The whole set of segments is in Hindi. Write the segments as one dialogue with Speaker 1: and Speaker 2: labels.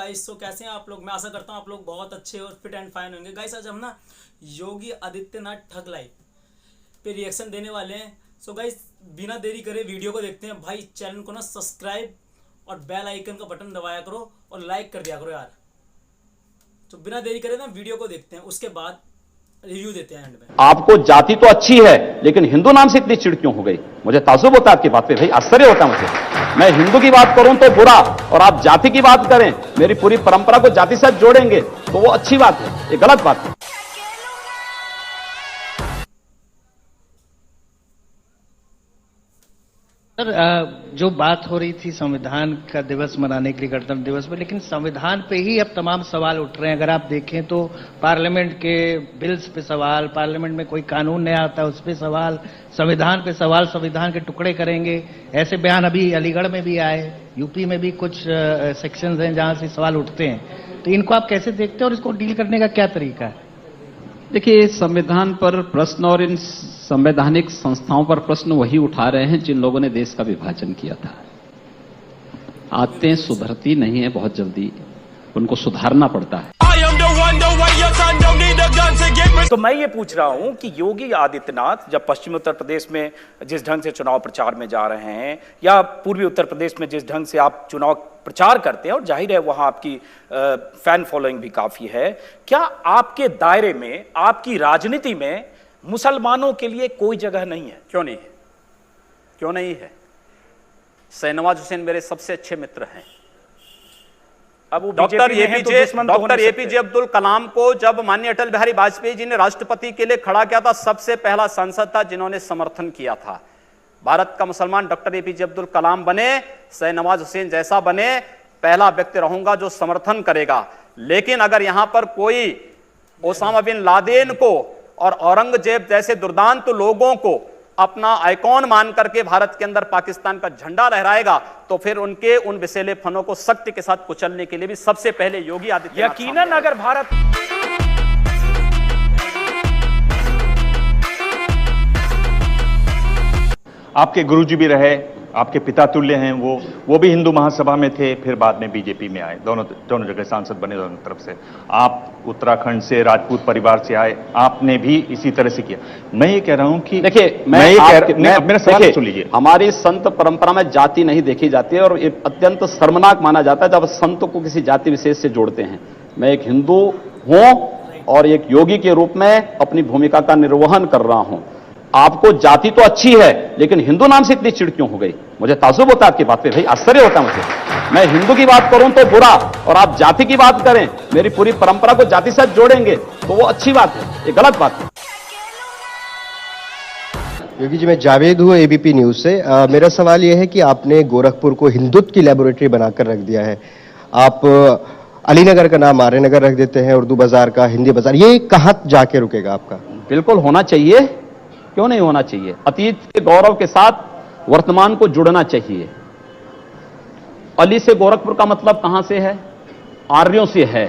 Speaker 1: गाइस, तो कैसे हैं आप लोग। मैं आशा करता हूं आप लोग बहुत अच्छे और फिट एंड फाइन होंगे। गाइस, आज हम ना योगी आदित्यनाथ ठग लाइव पे रिएक्शन देने वाले हैं। सो गाइस, बिना देरी करे वीडियो को देखते हैं। भाई चैनल को ना सब्सक्राइब और बेल आइकन का बटन दबाया करो और लाइक कर दिया करो यार। तो बिना देरी करे ना वीडियो को देखते हैं, उसके बाद रिव्यू देते हैं एंड में।
Speaker 2: आपको जाति तो अच्छी है, लेकिन हिंदू नाम से इतनी चिढ़ क्यों हो गई? मुझे ताज्जुब होता है आपकी बात पे, भाई आश्चर्य होता है मुझे। मैं हिंदू की बात करूं तो बुरा, और आप जाति की बात करें, मेरी पूरी परंपरा को जाति से जोड़ेंगे तो वो अच्छी बात है, ये गलत बात है।
Speaker 3: सर, जो बात हो रही थी संविधान का दिवस मनाने के लिए, गणतंत्र दिवस पे, लेकिन संविधान पे ही अब तमाम सवाल उठ रहे हैं। अगर आप देखें तो पार्लियामेंट के बिल्स पे सवाल, पार्लियामेंट में कोई कानून नया आता है उस पे सवाल, संविधान पे सवाल, संविधान के टुकड़े करेंगे, ऐसे बयान अभी अलीगढ़ में भी आए, यूपी में भी कुछ सेक्शंस हैं जहां से सवाल उठते हैं। तो इनको आप कैसे देखते हैं और इसको डील करने का क्या तरीका है?
Speaker 4: देखिए, संविधान पर प्रश्न और इन संवैधानिक संस्थाओं पर प्रश्न वही उठा रहे हैं जिन लोगों ने देश का विभाजन किया था। आदतें सुधरती नहीं है, बहुत जल्दी उनको सुधारना पड़ता है।
Speaker 5: तो मैं ये पूछ रहा हूं कि योगी आदित्यनाथ जब पश्चिमी उत्तर प्रदेश में जिस ढंग से चुनाव प्रचार में जा रहे हैं, या पूर्वी उत्तर प्रदेश में जिस ढंग से आप चुनाव प्रचार करते हैं, और जाहिर है वहां आपकी फैन फॉलोइंग भी काफी है, क्या आपके दायरे में, आपकी राजनीति में मुसलमानों के लिए कोई जगह नहीं है?
Speaker 6: क्यों नहीं है? क्यों नहीं है? शाहनवाज हुसैन मेरे सबसे अच्छे मित्र हैं।
Speaker 5: अब
Speaker 6: डॉक्टर एपीजे अब्दुल कलाम को जब माननीय अटल बिहारी वाजपेयी जी ने राष्ट्रपति के लिए खड़ा किया था, सबसे पहला सांसद था जिन्होंने समर्थन किया था। भारत का मुसलमान डॉक्टर एपीजे अब्दुल कलाम बने, शाहनवाज हुसैन जैसा बने, पहला व्यक्ति रहूंगा जो समर्थन करेगा। लेकिन अगर यहां पर कोई ओसामा बिन लादेन को और औरंगजेब जैसे दुर्दांत लोगों को अपना आइकॉन मान करके भारत के अंदर पाकिस्तान का झंडा लहराएगा, तो फिर उनके उन विषैले फनों को सख्ती के साथ कुचलने के लिए भी सबसे पहले योगी आदित्यनाथ।
Speaker 5: यकीनन अगर भारत
Speaker 7: आपके गुरुजी भी रहे, आपके पिता तुल्य हैं, वो भी हिंदू महासभा में थे, फिर बाद में बीजेपी में आए, दोनों जगह सांसद बने, दोनों तरफ से। आप उत्तराखंड से राजपूत परिवार से आए, आपने भी इसी तरह से किया। मैं ये कह रहा हूं कि
Speaker 2: देखिए, मेरा सवाल सुन लीजिए। हमारी संत परंपरा में जाति नहीं देखी जाती है, और ये अत्यंत शर्मनाक माना जाता है जब संत को किसी जाति विशेष से जोड़ते हैं। मैं एक हिंदू हूं और एक योगी के रूप में अपनी भूमिका का निर्वहन कर रहा हूं। आपको जाति तो अच्छी है, लेकिन हिंदू नाम से इतनी चिढ़ क्यों हो गई? मुझे ताज्जुब होता है आपकी बात पे, भाई आश्चर्य होता है मुझे। मैं हिंदू की बात करूं तो बुरा, और आप जाति की बात करें, मेरी पूरी परंपरा को जाति से जोड़ेंगे तो वो अच्छी बात है, ये गलत बात है।
Speaker 8: योगी जी, मैं जावेद हूँ एबीपी न्यूज से। मेरा सवाल यह है कि आपने गोरखपुर को हिंदुत्व की लेबोरेटरी बनाकर रख दिया है। आप अलीनगर का नाम आर्यनगर रख देते हैं, उर्दू बाजार का हिंदी बाजार, ये कहाँ जाके रुकेगा आपका?
Speaker 2: बिल्कुल होना चाहिए, क्यों नहीं होना चाहिए? अतीत के गौरव के साथ वर्तमान को जुड़ना चाहिए। अली से गोरखपुर का मतलब कहां से है? आर्यों से है।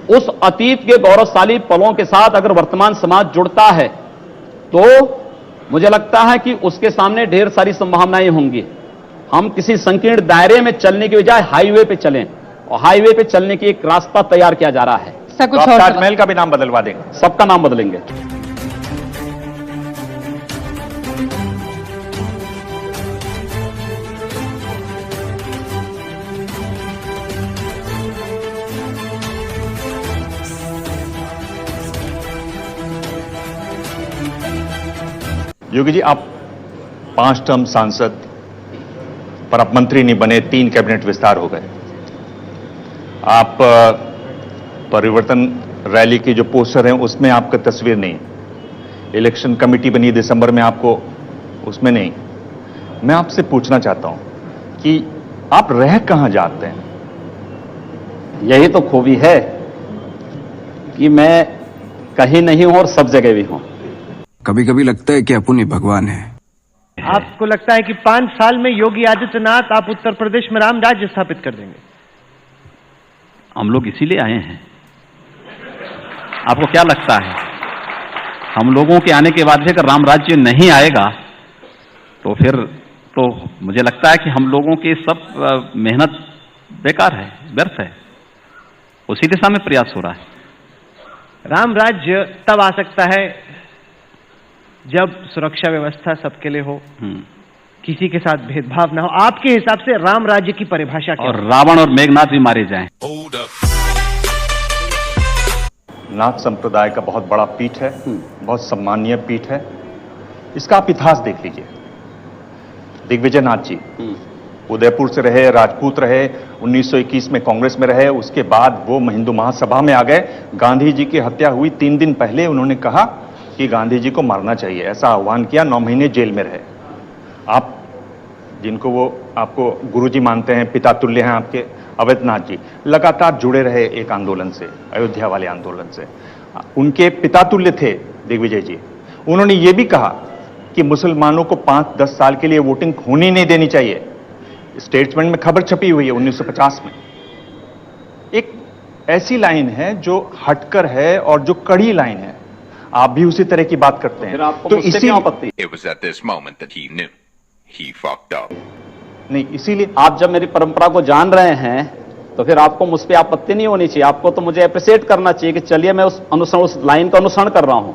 Speaker 2: उस अतीत के गौरवशाली पलों के साथ अगर वर्तमान समाज जुड़ता है तो मुझे लगता है कि उसके सामने ढेर सारी संभावनाएं होंगी। हम किसी संकीर्ण दायरे में चलने की बजाय हाईवे पे चलें, और हाईवे पे चलने की एक रास्ता तैयार किया जा रहा है।
Speaker 7: तो आप ताजमहल का भी नाम बदलवा देंगे?
Speaker 2: सबका नाम बदलेंगे।
Speaker 7: योगी जी, आप 5 टर्म सांसद, पर आप मंत्री नहीं बने, 3 कैबिनेट विस्तार हो गए। आप परिवर्तन रैली की जो पोस्टर हैं उसमें आपका तस्वीर नहीं, इलेक्शन कमेटी बनी दिसंबर में, आपको उसमें नहीं। मैं आपसे पूछना चाहता हूं कि आप रह कहां जाते हैं?
Speaker 2: यही तो खूबी है कि मैं कहीं नहीं हूं और सब जगह भी हूं।
Speaker 9: कभी कभी लगता है कि अपन ही भगवान है।
Speaker 3: आपको लगता है कि 5 साल में योगी आदित्यनाथ आप उत्तर प्रदेश में राम राज्य स्थापित कर देंगे?
Speaker 4: हम लोग इसीलिए आए हैं। आपको क्या लगता है, हम लोगों के आने के बाद अगर राम राज्य नहीं आएगा तो फिर तो मुझे लगता है कि हम लोगों के सब मेहनत
Speaker 10: बेकार है, व्यर्थ है। उसी दिशा में प्रयास हो रहा है।
Speaker 11: राम राज्य तब आ सकता है जब सुरक्षा व्यवस्था सबके लिए हो, किसी के साथ भेदभाव ना हो। आपके हिसाब से राम राज्य की परिभाषा क्या
Speaker 10: और रावण और मेघनाथ भी मारे जाएं।
Speaker 7: नाथ संप्रदाय का बहुत बड़ा पीठ है, बहुत सम्मानीय पीठ है। इसका आप इतिहास देख लीजिए। दिग्विजय नाथ जी उदयपुर से रहे, राजपूत रहे, 1921 में कांग्रेस में रहे, उसके बाद वो हिंदू महासभा में आ गए। गांधी जी की हत्या हुई 3 दिन पहले उन्होंने कहा कि गांधी जी को मारना चाहिए, ऐसा आह्वान किया। 9 महीने जेल में रहे। आप जिनको वो आपको गुरुजी मानते हैं, पिता तुल्य हैं आपके, अवैधनाथ जी लगातार जुड़े रहे एक आंदोलन से, अयोध्या वाले आंदोलन से। उनके पिता तुल्य थे दिग्विजय जी। उन्होंने ये भी कहा कि मुसलमानों को 5-10 साल के लिए वोटिंग होनी नहीं देनी चाहिए। स्टेट्समेंट में खबर छपी हुई है 1950 में। एक ऐसी लाइन है जो हटकर है और जो कड़ी लाइन है। आप भी उसी तरह की बात करते हैं। तो इसी आपत्ति नहीं, इसीलिए
Speaker 2: आप जब मेरी परंपरा को जान रहे हैं तो फिर आपको मुझ पर आपत्ति नहीं होनी चाहिए। आपको तो मुझे अप्रिशिएट करना चाहिए कि चलिए मैं उस लाइन का अनुसरण कर रहा हूं।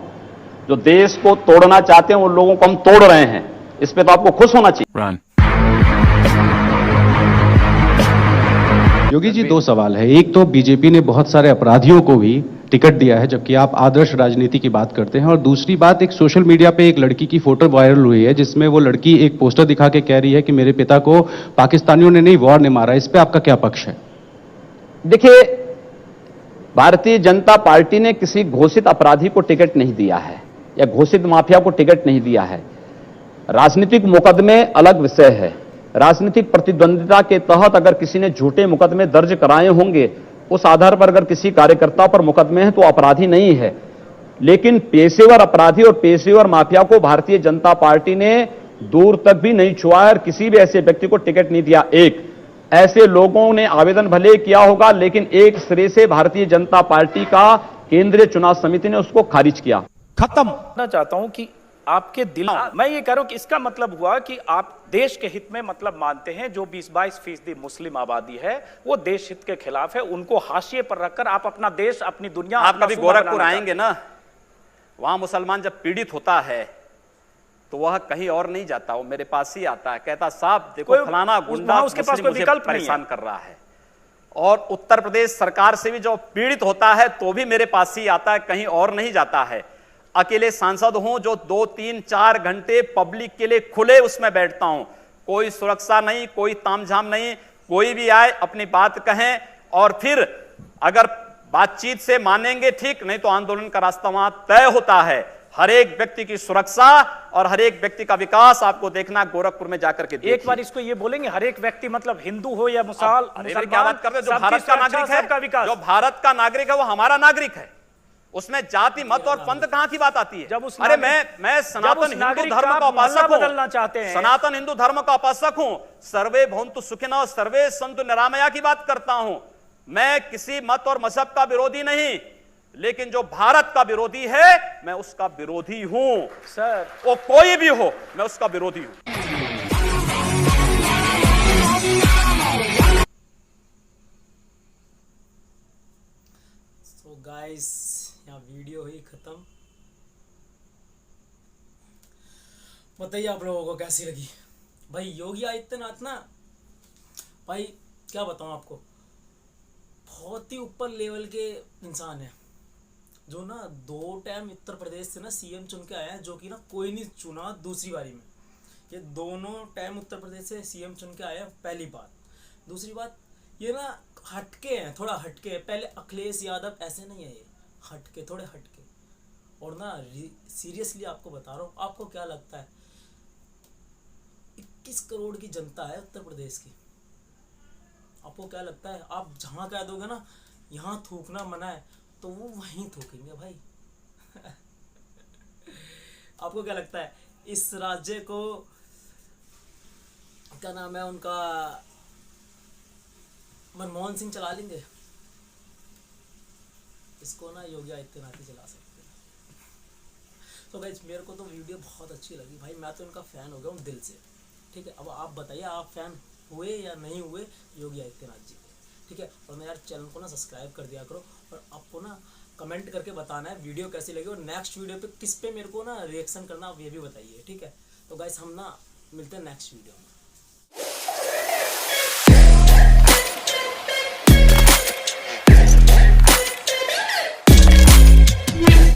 Speaker 2: जो देश को तोड़ना चाहते हैं उन लोगों को हम तोड़ रहे हैं, इस पे तो आपको खुश होना चाहिए।
Speaker 12: योगी जी, 2 सवाल है। एक तो बीजेपी ने बहुत सारे अपराधियों को भी टिकट दिया है, जबकि आप आदर्श राजनीति की बात करते हैं। और दूसरी बात, एक सोशल मीडिया पे एक लड़की की फोटो वायरल हुई है जिसमें वो लड़की एक पोस्टर दिखा के कह रही है कि मेरे पिता को पाकिस्तानियों ने नहीं, वॉर ने मारा। इस पे आपका क्या पक्ष है?
Speaker 2: देखिए, भारतीय जनता पार्टी ने किसी घोषित अपराधी को टिकट नहीं दिया है या घोषित माफिया को टिकट नहीं दिया है। राजनीतिक मुकदमे अलग विषय है। राजनीतिक प्रतिद्वंदिता के तहत अगर किसी ने झूठे मुकदमे दर्ज कराए होंगे, उस आधार पर अगर किसी कार्यकर्ता पर मुकदमे हैं तो अपराधी नहीं है। लेकिन पेशेवर अपराधी और पेशेवर माफिया को भारतीय जनता पार्टी ने दूर तक भी नहीं छुआ और किसी भी ऐसे व्यक्ति को टिकट नहीं दिया। एक ऐसे लोगों ने आवेदन भले किया होगा, लेकिन एक सिरे से भारतीय जनता पार्टी का केंद्रीय चुनाव समिति ने उसको खारिज किया।
Speaker 5: खत्म। मैं चाहता हूं कि आपके दिल, मैं ये कह रहा हूं कि इसका मतलब हुआ कि आप देश के हित में मतलब मानते हैं। जो 20-22% मुस्लिम आबादी है वो देश हित के खिलाफ है, उनको हाशिए पर रखकर आप अपना देश, अपनी दुनिया,
Speaker 6: आप कभी गोरखपुर आएंगे ना, वहां मुसलमान जब पीड़ित होता है तो वह कहीं और नहीं जाता, वो मेरे पास ही आता है, कहता साहब देखो फलाना गुंडा उसके पास कोई विकल्प परेशान कर रहा है। और उत्तर प्रदेश सरकार से भी जो पीड़ित होता है तो भी मेरे पास ही आता है, कहीं और नहीं जाता है। अकेले सांसद हूं जो 2-3-4 घंटे पब्लिक के लिए खुले उसमें बैठता हूं, कोई सुरक्षा नहीं, कोई तामझाम नहीं, कोई भी आए अपनी बात कहें और फिर अगर बातचीत से मानेंगे ठीक, नहीं तो आंदोलन का रास्ता वहां तय होता है। हर एक व्यक्ति की सुरक्षा और हर एक व्यक्ति का विकास आपको देखना गोरखपुर में जाकर के देखिए।
Speaker 5: एक बार इसको ये बोलेंगे, हर एक व्यक्ति मतलब हिंदू हो या मुसलमान,
Speaker 6: क्या बात कर रहे हो? जो भारत का नागरिक है, जो भारत का नागरिक है वो हमारा नागरिक है, उसमें जाति मत और पंथ कहां की बात आती है?
Speaker 5: जब उस
Speaker 6: अरे मैं सनातन हिंदू धर्म का उपासक हूं,
Speaker 5: बदलना चाहते हैं,
Speaker 6: सनातन हिंदू धर्म का उपासक हूं, सर्वे भवन्तु सुखिनः सर्वे सन्तु निरामया की बात करता हूं। मैं किसी मत और मजहब का विरोधी नहीं, लेकिन जो भारत का विरोधी है मैं उसका विरोधी हूं सर, वो कोई भी हो मैं उसका विरोधी हूं।
Speaker 1: तो गाइस यहाँ वीडियो हुई खत्म। बताइए आप लोगों को कैसी लगी। भाई योगी आदित्यनाथ ना, भाई क्या बताऊं आपको, बहुत ही ऊपर लेवल के इंसान है, जो ना 2 टाइम उत्तर प्रदेश से ना सीएम चुन के आए हैं, जो कि ना कोई नहीं चुना दूसरी बारी में। ये दोनों टाइम उत्तर प्रदेश से सीएम चुन के आए हैं, पहली बात। दूसरी बात, ये ना हटके हैं, थोड़ा हटके हैं। पहले अखिलेश यादव ऐसे नहीं है, ये हटके, थोड़े हटके। और ना सीरियसली आपको बता रहा हूँ, आपको क्या लगता है 21 करोड़ की जनता है उत्तर प्रदेश की, आपको क्या लगता है आप जहाँ कह दोगे ना यहाँ थूकना मना है तो वो वहीं थूकेंगे भाई। आपको क्या लगता है इस राज्य को, क्या नाम है उनका, मनमोहन सिंह चला लेंगे? इसको ना योगी आदित्यनाथ ही चला सकते हैं। तो गाइस मेरे को तो वीडियो बहुत अच्छी लगी भाई, मैं तो इनका फैन हो गया हूँ दिल से। ठीक है, अब आप बताइए आप फैन हुए या नहीं हुए योगी आदित्यनाथ जी के। ठीक है। और मैं यार चैनल को ना सब्सक्राइब कर दिया करो, और आपको ना कमेंट करके बताना है वीडियो कैसी लगी, और नेक्स्ट वीडियो पे किस पे मेरे को ना रिएक्शन करना आप ये भी बताइए, ठीक है। तो गाइस हम ना मिलते हैं नेक्स्ट वीडियो में।